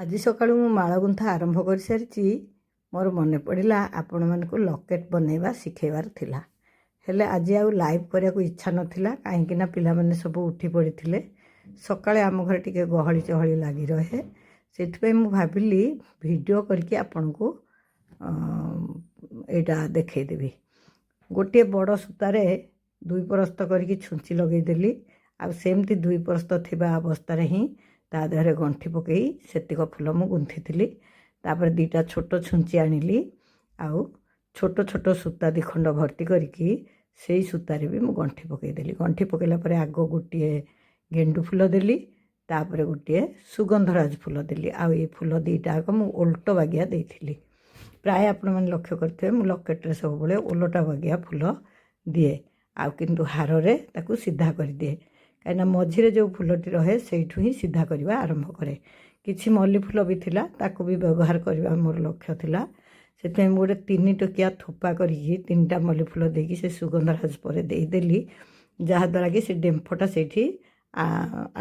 ଆଜି ସକାଳୁ ମୁଁ ମାଳ ଗୁନ୍ଥା ଆରମ୍ଭ କରିସାରିଛି। ମୋର ମନେ ପଡ଼ିଲା ଆପଣମାନଙ୍କୁ ଲକେଟ୍ ବନେଇବା ଶିଖେଇବାର ଥିଲା, ହେଲେ ଆଜି ଆଉ ଲାଇଭ୍ କରିବାକୁ ଇଚ୍ଛା ନଥିଲା, କାହିଁକି ନା ପିଲାମାନେ ସବୁ ଉଠି ପଡ଼ିଥିଲେ। ସକାଳେ ଆମ ଘରେ ଟିକେ ଗହଳି ଚହଳି ଲାଗି ରହେ, ସେଥିପାଇଁ ମୁଁ ଭାବିଲି ଭିଡ଼ିଓ କରିକି ଆପଣଙ୍କୁ ଏଇଟା ଦେଖେଇଦେବି। ଗୋଟିଏ ବଡ଼ ସୂତାରେ ଦୁଇ ପରସ୍ତ କରିକି ଛୁଞ୍ଚି ଲଗେଇଦେଲି, ଆଉ ସେମିତି ଦୁଇ ପରସ୍ତ ଥିବା ଅବସ୍ଥାରେ ହିଁ ତା ଦେହରେ ଗଣ୍ଠି ପକାଇ ସେତିକ ଫୁଲ ମୁଁ ଗୁନ୍ଥିଥିଲି। ତାପରେ ଦୁଇଟା ଛୋଟ ଛୁଞ୍ଚି ଆଣିଲି, ଆଉ ଛୋଟ ଛୋଟ ସୂତା ଦୁଇ ଖଣ୍ଡ ଭର୍ତ୍ତି କରିକି ସେଇ ସୂତାରେ ବି ମୁଁ ଗଣ୍ଠି ପକାଇଦେଲି। ଗଣ୍ଠି ପକାଇଲା ପରେ ଆଗ ଗୋଟିଏ ଗେଣ୍ଡୁ ଫୁଲ ଦେଲି, ତାପରେ ଗୋଟିଏ ସୁଗନ୍ଧରାଜ ଫୁଲ ଦେଲି, ଆଉ ଏ ଫୁଲ ଦୁଇଟା ଆଗ ମୁଁ ଓଲଟ ବାଗିଆ ଦେଇଥିଲି। ପ୍ରାୟ ଆପଣମାନେ ଲକ୍ଷ୍ୟ କରିଥିବେ ମୁଁ ଲକେଟ୍ରେ ସବୁବେଳେ ଓଲଟା ବାଗିଆ ଫୁଲ ଦିଏ, ଆଉ କିନ୍ତୁ ହାରରେ ତାକୁ ସିଧା କରିଦିଏ, କାହିଁକିନା ମଝିରେ ଯେଉଁ ଫୁଲଟି ରହେ ସେଇଠୁ ହିଁ ସିଧା କରିବା ଆରମ୍ଭ କରେ। କିଛି ମଲ୍ଲି ଫୁଲ ବି ଥିଲା, ତାକୁ ବି ବ୍ୟବହାର କରିବା ମୋର ଲକ୍ଷ୍ୟ ଥିଲା। ସେଥିପାଇଁ ମୁଁ ଗୋଟେ 3 ଟକିଆ ଥୋପା କରିକି 3ଟା ମଲ୍ଲି ଫୁଲ ଦେଇକି ସେ ସୁଗନ୍ଧରାଜ ପରେ ଦେଇଦେଲି, ଯାହାଦ୍ୱାରା କି ସେ ଡେମ୍ଫଟା ସେଇଠି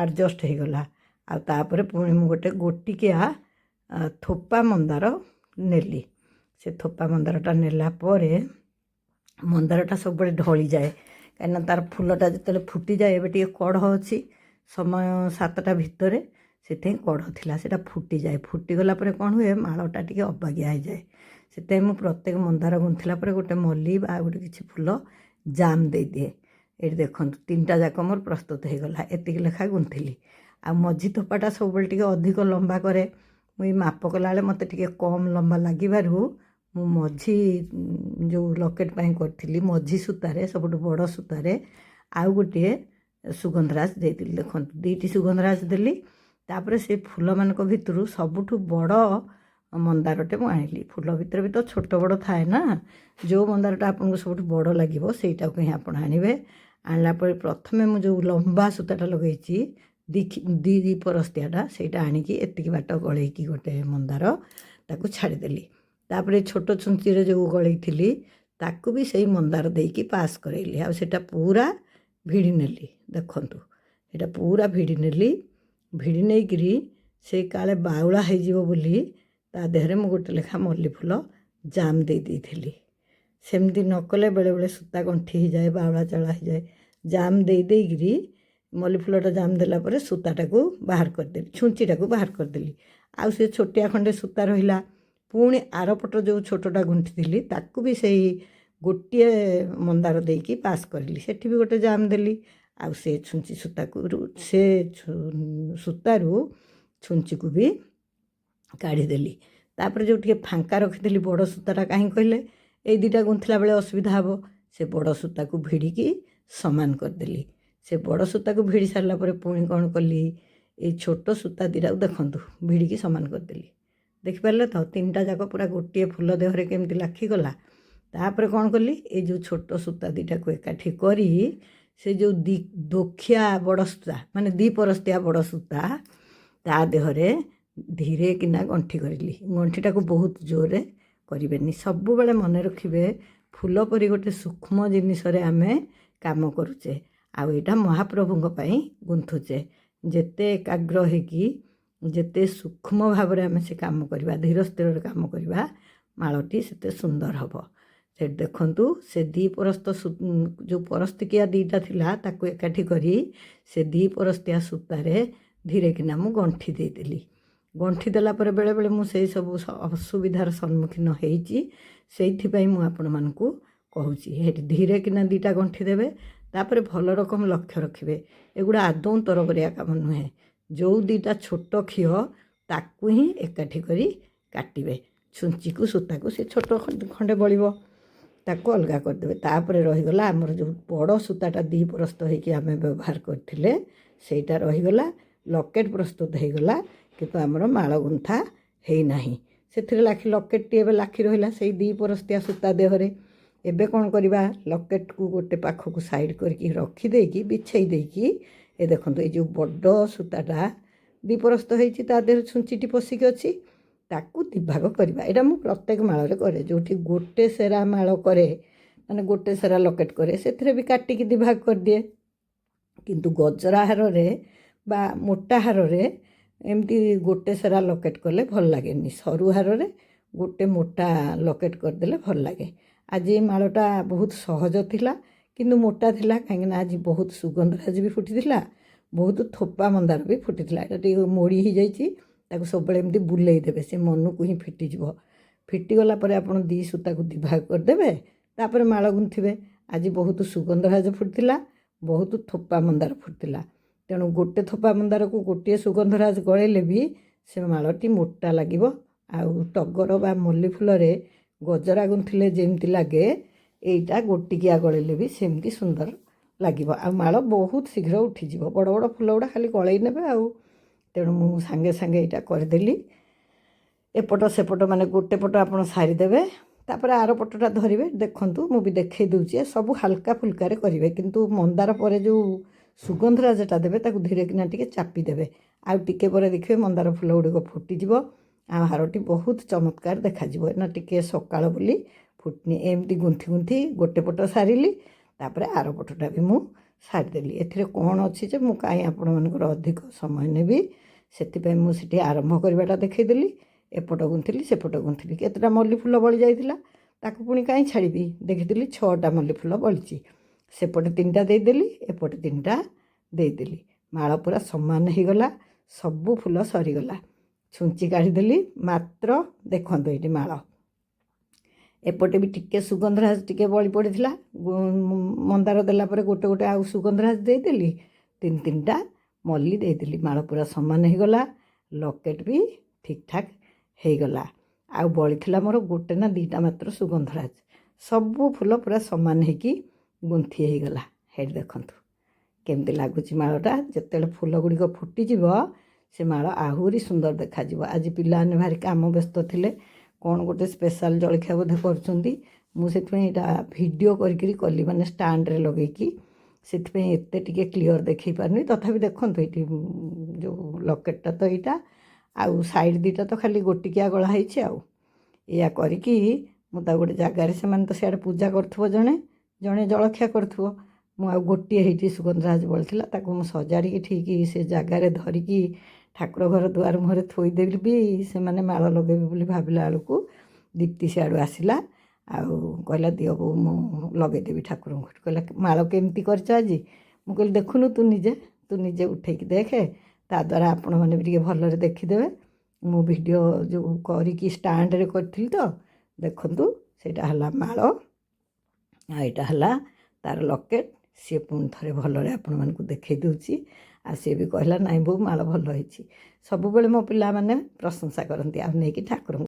ଆଡ଼ଜଷ୍ଟ ହେଇଗଲା। ଆଉ ତାପରେ ପୁଣି ମୁଁ ଗୋଟେ ଗୋଟିକିଆ ଥୋପା ମନ୍ଦାର ନେଲି। ସେ ଥୋପା ମନ୍ଦାରଟା ନେଲା ପରେ ମନ୍ଦାରଟା ସବୁବେଳେ ଢଳିଯାଏ, କାହିଁକିନା ତା'ର ଫୁଲଟା ଯେତେବେଳେ ଫୁଟିଯାଏ, ଏବେ ଟିକେ କଢ଼ ଅଛି, ସମୟ 7ଟା ଭିତରେ, ସେଥିପାଇଁ କଢ଼ ଥିଲା, ସେଇଟା ଫୁଟିଯାଏ। ଫୁଟିଗଲା ପରେ କ'ଣ ହୁଏ, ମାଳଟା ଟିକେ ଅବାଗିଆ ହେଇଯାଏ। ସେଥିପାଇଁ ମୁଁ ପ୍ରତ୍ୟେକ ମନ୍ଦାର ଗୁନ୍ଥିଲା ପରେ ଗୋଟେ ମଲ୍ଲି ବା ଗୋଟେ କିଛି ଫୁଲ ଜାମ୍ ଦେଇଦିଏ। ଏଇଠି ଦେଖନ୍ତୁ 3ଟା ଯାକ ମୋର ପ୍ରସ୍ତୁତ ହେଇଗଲା, ଏତିକି ଲେଖା ଗୁନ୍ଥିଲି। ଆଉ ମଝି ଥୋପାଟା ସବୁବେଳେ ଟିକେ ଅଧିକ ଲମ୍ବା କରେ, ମୁଁ ଏଇ ମାପ କଲାବେଳେ ମୋତେ ଟିକେ କମ୍ ଲମ୍ବା ଲାଗିବାରୁ ମୁଁ ମଝି ଯେଉଁ ଲକେଟ୍ ପାଇଁ କରିଥିଲି ମଝି ସୂତାରେ, ସବୁଠୁ ବଡ଼ ସୂତାରେ ଆଉ ଗୋଟିଏ ସୁଗନ୍ଧରାଜ ଦେଇଥିଲି। ଦେଖନ୍ତୁ 2ଟି ସୁଗନ୍ଧରାଜ ଦେଲି, ତାପରେ ସେ ଫୁଲମାନଙ୍କ ଭିତରୁ ସବୁଠୁ ବଡ଼ ମନ୍ଦାରଟେ ମୁଁ ଆଣିଲି। ଫୁଲ ଭିତରେ ବି ତ ଛୋଟ ବଡ଼ ଥାଏ ନା, ଯେଉଁ ମନ୍ଦାରଟା ଆପଣଙ୍କୁ ସବୁଠୁ ବଡ଼ ଲାଗିବ ସେଇଟାକୁ ହିଁ ଆପଣ ଆଣିବେ। ଆଣିଲା ପରେ ପ୍ରଥମେ ମୁଁ ଯେଉଁ ଲମ୍ବା ସୂତାଟା ଲଗେଇଛି ଦୁଇ ପରସ୍ତିଆଟା, ସେଇଟା ଆଣିକି ଏତିକି ବାଟ ଗଳେଇକି ଗୋଟେ ମନ୍ଦାର ତାକୁ ଛାଡ଼ିଦେଲି। ତାପରେ ଛୋଟ ଛୁଞ୍ଚିରେ ଯେଉଁ ଗଳେଇଥିଲି ତାକୁ ବି ସେଇ ମନ୍ଦାର ଦେଇକି ପାସ୍ କରେଇଲି, ଆଉ ସେଇଟା ପୁରା ଭିଡ଼ି ନେଲି। ଦେଖନ୍ତୁ ସେଇଟା ପୁରା ଭିଡ଼ି ନେଲି। ଭିଡ଼ି ନେଇକିରି ସେ କାଳେ ବାଉଳା ହେଇଯିବ ବୋଲି ତା ଦେହରେ ମୁଁ ଗୋଟେ ଲେଖା ମଲ୍ଲି ଫୁଲ ଜାମ୍ ଦେଇଥିଲି। ସେମିତି ନ କଲେ ବେଳେବେଳେ ସୂତା ଗଣ୍ଠି ହେଇଯାଏ, ବାଉଳା ଚାଉଳା ହେଇଯାଏ। ଜାମ୍ ଦେଇକିରି ମଲ୍ଲି ଫୁଲଟା ଜାମ୍ ଦେଲା ପରେ ସୂତାଟାକୁ ବାହାର କରିଦେଲି, ଛୁଞ୍ଚିଟାକୁ ବାହାର କରିଦେଲି। ଆଉ ସେ ଛୋଟିଆ ଖଣ୍ଡେ ସୂତା ରହିଲା, ପୁଣି ଆରପଟ ଯେଉଁ ଛୋଟଟା ଗୁଣ୍ଠିଥିଲି ତାକୁ ବି ସେଇ ଗୋଟିଏ ମନ୍ଦାର ଦେଇକି ପାସ୍ କରିଲି, ସେଠି ବି ଗୋଟେ ଜାମ୍ ଦେଲି। ଆଉ ସେ ଛୁଞ୍ଚି ସୂତାରୁ ଛୁଞ୍ଚିକୁ ବି କାଢ଼ିଦେଲି। ତାପରେ ଯେଉଁ ଟିକେ ଫାଙ୍କା ରଖିଥିଲି ବଡ଼ ସୂତାଟା, କାହିଁକି କହିଲେ ଏଇ ଦୁଇଟା ଗୁନ୍ଥିଲା ବେଳେ ଅସୁବିଧା ହେବ, ସେ ବଡ଼ ସୂତାକୁ ଭିଡ଼ିକି ସମାନ କରିଦେଲି। ସେ ବଡ଼ ସୂତାକୁ ଭିଡ଼ି ସାରିଲା ପରେ ପୁଣି କ'ଣ କଲି, ଏଇ ଛୋଟ ସୂତା ଦୁଇଟାକୁ ଦେଖନ୍ତୁ ଭିଡ଼ିକି ସମାନ କରିଦେଲି। ଦେଖିପାରିଲେ ତ 3ଟା ଯାକ ପୁରା ଗୋଟିଏ ଫୁଲ ଦେହରେ କେମିତି ଲାଖିଗଲା। ତାପରେ କ'ଣ କଲି, ଏଇ ଯେଉଁ ଛୋଟ ସୂତା ଦୁଇଟାକୁ ଏକାଠି କରି ସେ ଯେଉଁ ଦୋଖିଆ ବଡ଼ ସୂତା, ମାନେ 2 ପରସ୍ତିଆ ବଡ଼ ସୂତା, ତା ଦେହରେ ଧୀରେ କିନା ଗଣ୍ଠି କରିଲି। ଗଣ୍ଠିଟାକୁ ବହୁତ ଜୋରରେ କରିବେନି, ସବୁବେଳେ ମନେ ରଖିବେ ଫୁଲ ପରି ଗୋଟେ ସୂକ୍ଷ୍ମ ଜିନିଷରେ ଆମେ କାମ କରୁଛେ, ଆଉ ଏଇଟା ମହାପ୍ରଭୁଙ୍କ ପାଇଁ ଗୁନ୍ଥୁଛେ। ଯେତେ ଏକାଗ୍ର ହେଇକି ଯେତେ ସୂକ୍ଷ୍ମ ଭାବରେ ଆମେ ସେ କାମ କରିବା, ଧୀର ସ୍ଥିରରେ କାମ କରିବା, ମାଳଟି ସେତେ ସୁନ୍ଦର ହେବ। ସେଠି ଦେଖନ୍ତୁ ସେ 2 ପରସ୍ତ ଯେଉଁ ପରସ୍ତିକିଆ 2ଟା ଥିଲା ତାକୁ ଏକାଠି କରି ସେ 2 ପରସ୍ତିଆ ସୂତାରେ ଧୀରେ କିନା ମୁଁ ଗଣ୍ଠି ଦେଇଦେଲି। ଗଣ୍ଠି ଦେଲା ପରେ ବେଳେବେଳେ ମୁଁ ସେଇ ସବୁ ଅସୁବିଧାର ସମ୍ମୁଖୀନ ହେଇଛି, ସେଇଥିପାଇଁ ମୁଁ ଆପଣମାନଙ୍କୁ କହୁଛି। ସେଠି ଧୀରେ କିନା 2ଟା ଗଣ୍ଠି ଦେବେ, ତାପରେ ଭଲ ରକମ ଲକ୍ଷ୍ୟ ରଖିବେ, ଏଗୁଡ଼ା ଆଦୌ ତରବରିଆ କାମ ନୁହେଁ। ଯେଉଁ 2ଟା ଛୋଟ ଖିଅ ତାକୁ ହିଁ ଏକାଠି କରି କାଟିବେ, ଛୁଞ୍ଚିକୁ ସୂତାକୁ ସେ ଛୋଟ ଖଣ୍ଡେ ବଳିବ ତାକୁ ଅଲଗା କରିଦେବେ। ତାପରେ ରହିଗଲା ଆମର ଯେଉଁ ବଡ଼ ସୂତାଟା 2 ପରସ୍ତ ହେଇକି ଆମେ ବ୍ୟବହାର କରିଥିଲେ, ସେଇଟା ରହିଗଲା। ଲକେଟ୍ ପ୍ରସ୍ତୁତ ହେଇଗଲା, କିନ୍ତୁ ଆମର ମାଳ ଗୁନ୍ଥା ହେଇନାହିଁ। ସେଥିରେ ଲକେଟ୍ଟି ଏବେ ଲାଖି ରହିଲା ସେଇ 2 ପରସ୍ତିଆ ସୂତା ଦେହରେ। ଏବେ କ'ଣ କରିବା, ଲକେଟ୍କୁ ଗୋଟେ ପାଖକୁ ସାଇଡ଼୍ କରିକି ରଖିଦେଇକି ବିଛେଇ ଦେଇକି, ଏ ଦେଖନ୍ତୁ ଏଇ ଯେଉଁ ବଡ଼ ସୂତାଟା 2 ପରସ୍ତ ହେଇଛି ତା ଦେହରେ ଛୁଞ୍ଚିଟି ପଶିକି ଅଛି, ତାକୁ 2 ଭାଗ କରିବା। ଏଇଟା ମୁଁ ପ୍ରତ୍ୟେକ ମାଳରେ କରେ, ଯେଉଁଠି ଗୋଟେ ସେରା ମାଳ କରେ, ମାନେ ଗୋଟେ ସେରା ଲକେଟ୍ କରେ, ସେଥିରେ ବି କାଟିକି 2 ଭାଗ କରିଦିଏ। କିନ୍ତୁ ଗଜରା ହାରରେ ବା ମୋଟା ହାରରେ ଏମିତି ଗୋଟେ ସାରା ଲକେଟ୍ କଲେ ଭଲ ଲାଗେନି। ସରୁ ହାରରେ ଗୋଟେ ମୋଟା ଲକେଟ୍ କରିଦେଲେ ଭଲ ଲାଗେ। ଆଜି ଏ ମାଳଟା ବହୁତ ସହଜ ଥିଲା କିନ୍ତୁ ମୋଟା ଥିଲା, କାହିଁକିନା ଆଜି ବହୁତ ସୁଗନ୍ଧରାଜ ବି ଫୁଟିଥିଲା, ବହୁତ ଥୋପା ମନ୍ଦାର ବି ଫୁଟିଥିଲା। ଏଇଟା ଟିକେ ମୋଡ଼ି ହେଇଯାଇଛି, ତାକୁ ସବୁବେଳେ ଏମିତି ବୁଲେଇ ଦେବେ, ସେ ମନକୁ ହିଁ ଫିଟିଯିବ। ଫିଟିଗଲା ପରେ ଆପଣ ଦୁଇ ସୂତାକୁ ଦିଭାଗ କରିଦେବେ, ତାପରେ ମାଳ ଗୁନ୍ଥିବେ। ଆଜି ବହୁତ ସୁଗନ୍ଧରାଜ ଫୁଟିଥିଲା, ବହୁତ ଥୋପା ମନ୍ଦାର ଫୁଟିଥିଲା। ତେଣୁ ଗୋଟେ ଥୋପା ମନ୍ଦାରକୁ ଗୋଟିଏ ସୁଗନ୍ଧରାଜ ଗଳେଇଲେ ବି ସେ ମାଳଟି ମୋଟା ଲାଗିବ। ଆଉ ଟଗର ବା ମଲ୍ଲି ଫୁଲରେ ଗଜରା ଗୁନ୍ଥିଲେ ଯେମିତି ଲାଗେ, ଏଇଟା ଗୋଟିକିଆ ଗଳେଇଲେ ବି ସେମିତି ସୁନ୍ଦର ଲାଗିବ। ଆଉ ମାଳ ବହୁତ ଶୀଘ୍ର ଉଠିଯିବ। ବଡ଼ ବଡ଼ ଫୁଲ ଗୁଡ଼ା ଖାଲି ଗଳେଇ ନେବେ ଆଉ। ତେଣୁ ମୁଁ ସାଙ୍ଗେ ସାଙ୍ଗେ ଏଇଟା କରିଦେଲି। ଏପଟ ସେପଟ ମାନେ ଗୋଟେ ପଟ ଆପଣ ସାରିଦେବେ, ତାପରେ ଆର ପଟଟା ଧରିବେ। ଦେଖନ୍ତୁ ମୁଁ ବି ଦେଖେଇ ଦେଉଛି, ସବୁ ହାଲକା ଫୁଲକାରେ କରିବେ, କିନ୍ତୁ ମନ୍ଦାର ପରେ ଯେଉଁ ସୁଗନ୍ଧରାଜଟା ଦେବେ ତାକୁ ଧୀରେ କିନା ଟିକେ ଚାପି ଦେବେ। ଆଉ ଟିକେ ପରେ ଦେଖିବେ ମନ୍ଦାର ଫୁଲ ଗୁଡ଼ିକ ଫୁଟିଯିବ, ଆଉ ହାରଟି ବହୁତ ଚମତ୍କାର ଦେଖାଯିବ। ନା ଟିକେ ସକାଳ ବୋଲି ଫୁଟିନି। ଏମିତି ଗୁନ୍ଥି ଗୁନ୍ଥି ଗୋଟେ ପଟ ସାରିଲି, ତାପରେ ଆର ପଟଟା ବି ମୁଁ ସାରିଦେଲି। ଏଥିରେ କ'ଣ ଅଛି ଯେ ମୁଁ କାହିଁ ଆପଣମାନଙ୍କର ଅଧିକ ସମୟ ନେବି, ସେଥିପାଇଁ ମୁଁ ସେଠି ଆରମ୍ଭ କରିବାଟା ଦେଖେଇଦେଲି। ଏପଟ ଗୁନ୍ଥିଲି ସେପଟ ଗୁନ୍ଥିଲି। କେତେଟା ମଲ୍ଲି ଫୁଲ ବଳି ଯାଇଥିଲା, ତାକୁ ପୁଣି କାହିଁ ଛାଡ଼ିବି। ଦେଖିଥିଲି 6ଟା ମଲ୍ଲି ଫୁଲ ବଳିଛି। ସେପଟେ 3ଟା ଦେଇଦେଲି, ଏପଟେ 3ଟା ଦେଇଦେଲି। ମାଳ ପୁରା ସମାନ ହେଇଗଲା, ସବୁ ଫୁଲ ସରିଗଲା। ଛୁଞ୍ଚି କାଢ଼ିଦେଲି। ମାତ୍ର ଦେଖନ୍ତୁ ଏଇଠି ମାଳ ଏପଟେ ବି ଟିକେ ସୁଗନ୍ଧରାଜ ଟିକେ ବଳି ପଡ଼ିଥିଲା। ମନ୍ଦାର ଦେଲା ପରେ ଗୋଟେ ଗୋଟେ ଆଉ ସୁଗନ୍ଧରାଜ ଦେଇଦେଲି, 3ଟା ମଲ୍ଲି ଦେଇଦେଲି। ମାଳ ପୁରା ସମାନ ହେଇଗଲା, ଲକେଟ୍ ବି ଠିକ୍ଠାକ୍ ହେଇଗଲା। ଆଉ ବଳିଥିଲା ମୋର ଗୋଟେ ନା 2ଟା ମାତ୍ର ସୁଗନ୍ଧରାଜ। ସବୁ ଫୁଲ ପୁରା ସମାନ ହେଇକି ଗୁନ୍ଥି ହେଇଗଲା। ହେଇଠି ଦେଖନ୍ତୁ କେମିତି ଲାଗୁଛି ମାଳଟା। ଯେତେବେଳେ ଫୁଲ ଗୁଡ଼ିକ ଫୁଟିଯିବ ସେ ମାଳ ଆହୁରି ସୁନ୍ଦର ଦେଖାଯିବ। ଆଜି ପିଲାମାନେ ଭାରି କାମ ବ୍ୟସ୍ତ ଥିଲେ, କ'ଣ ଗୋଟେ ସ୍ପେଶାଲ ଜଳଖିଆ ବୋଧେ କରୁଛନ୍ତି। ମୁଁ ସେଥିପାଇଁ ଏଇଟା ଭିଡ଼ିଓ କରିକିରି କଲି, ମାନେ ଷ୍ଟାଣ୍ଡରେ ଲଗେଇକି। ସେଥିପାଇଁ ଏତେ ଟିକେ କ୍ଲିଅର୍ ଦେଖେଇ ପାରୁନି। ତଥାପି ଦେଖନ୍ତୁ ଏଇଠି ଯେଉଁ ଲକେଟ୍ଟା ତ ଏଇଟା, ଆଉ ସାଇଡ଼୍ 2ଟା ତ ଖାଲି ଗୋଟିକିଆ ଗଳା ହେଇଛି। ଆଉ ଏଇଆ କରିକି ମୁଁ ତାକୁ ଗୋଟେ ଜାଗାରେ, ସେମାନେ ତ ସିଆଡ଼େ ପୂଜା କରୁଥିବ, ଜଣେ ଜଣେ ଜଳଖିଆ କରୁଥିବ, ମୁଁ ଆଉ ଗୋଟିଏ ହେଇଠି ସୁଗନ୍ଧରାଜ ବଳିଥିଲା, ତାକୁ ମୁଁ ସଜାଡ଼ିକି ଠିକ୍ ସେ ଜାଗାରେ ଧରିକି ଠାକୁର ଘର ଦୁଆର ମୁହଁରେ ଥୋଇଦେଲି ବି। ସେମାନେ ମାଳ ଲଗେଇବେ ବୋଲି ଭାବିଲା ବେଳକୁ ଦୀପ୍ତି ସିଆଡ଼ୁ ଆସିଲା, ଆଉ କହିଲା ଦିଅ ବୋଉ ମୁଁ ଲଗେଇଦେବି ଠାକୁରଙ୍କୁ। କହିଲା ମାଳ କେମିତି କରିଛ ଆଜି? ମୁଁ କହିଲି ଦେଖୁନୁ ତୁ ନିଜେ ଉଠେଇକି ଦେଖେ, ତାଦ୍ୱାରା ଆପଣମାନେ ବି ଟିକେ ଭଲରେ ଦେଖିଦେବେ। ମୁଁ ଭିଡ଼ିଓ ଯେଉଁ କରିକି ଷ୍ଟାଣ୍ଡରେ କରିଥିଲି ତ, ଦେଖନ୍ତୁ ସେଇଟା ହେଲା ମାଳ, ଆଉ ଏଇଟା ହେଲା ତା'ର ଲକେଟ୍। ସିଏ ପୁଣି ଥରେ ଭଲରେ ଆପଣମାନଙ୍କୁ ଦେଖେଇ ଦେଉଛି। ଆଉ ସିଏ ବି କହିଲା ନାଇଁ ବୋଉ ମାଳ ଭଲ ହେଇଛି। ସବୁବେଳେ ମୋ ପିଲାମାନେ ପ୍ରଶଂସା କରନ୍ତି, ଆଉ ନେଇକି ଠାକୁରଙ୍କୁ